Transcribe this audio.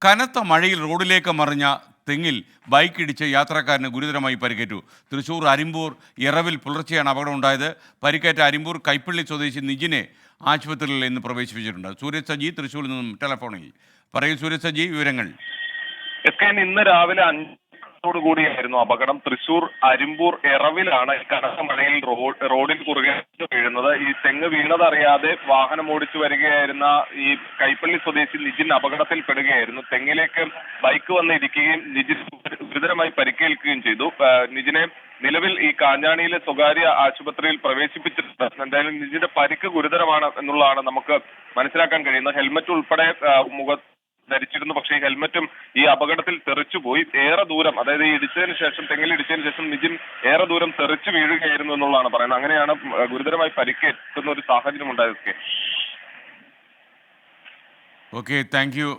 കനത്ത മഴയിൽ റോഡിലേക്ക് മറിഞ്ഞ തെങ്ങിൽ ബൈക്കിടിച്ച് യാത്രക്കാരന് ഗുരുതരമായി പരിക്കേറ്റു. തൃശൂർ അരിമ്പൂർ ഇറവിൽ പുലർച്ചെയാണ് അപകടമുണ്ടായത്. പരിക്കേറ്റ അരിമ്പൂർ കൈപ്പള്ളി സ്വദേശി നിജിനെ ആശുപത്രിയിൽ ഇന്ന് പ്രവേശിപ്പിച്ചിട്ടുണ്ട്. സൂരജ് സജി തൃശൂരിൽ നിന്നും ടെലഫോണിൽ. പറയൂ സൂരജ് സജി, വിവരങ്ങൾ. ഇന്ന് രാവിലെ 5 കൂടിയായിരുന്നു അപകടം. തൃശൂർ അരിമ്പൂർ എറവിലാണ് കനത്ത മഴയിൽ റോഡിൽ കുറുകെ വീഴുന്നത്. ഈ തെങ്ങ് വീണതറിയാതെ വാഹനം ഓടിച്ചു വരികയായിരുന്ന ഈ കൈപ്പള്ളി സ്വദേശി നിജിൻ അപകടത്തിൽപ്പെടുകയായിരുന്നു. തെങ്ങിലേക്ക് ബൈക്ക് വന്ന് ഇരിക്കുകയും നിജിൻ ഗുരുതരമായി പരിക്കേൽക്കുകയും ചെയ്തു. നിജിനെ നിലവിൽ ഈ കാഞ്ഞാണിയിലെ സ്വകാര്യ ആശുപത്രിയിൽ പ്രവേശിപ്പിച്ചിട്ടുണ്ട്. എന്തായാലും നിജിന്റെ പരിക്ക് ഗുരുതരമാണ് എന്നുള്ളതാണ് നമുക്ക് മനസ്സിലാക്കാൻ കഴിയുന്നത്. ഹെൽമറ്റ് ഉൾപ്പെടെ ധരിച്ചിരുന്നു. പക്ഷേ ഈ ഹെൽമറ്റും ഈ അപകടത്തിൽ തെറിച്ചുപോയി. ഏറെ ദൂരം, അതായത് ഈ ഇടിച്ചതിന് ശേഷം, തെങ്ങിലിടിച്ചതിന് ശേഷം നിജിൻ ഏറെ ദൂരം തെറിച്ചു വീഴുകയായിരുന്നു എന്നുള്ളതാണ് പറയുന്നത്. അങ്ങനെയാണ് ഗുരുതരമായി പരിക്കേറ്റുന്ന ഒരു സാഹചര്യം ഉണ്ടായത്. Okay, thank you.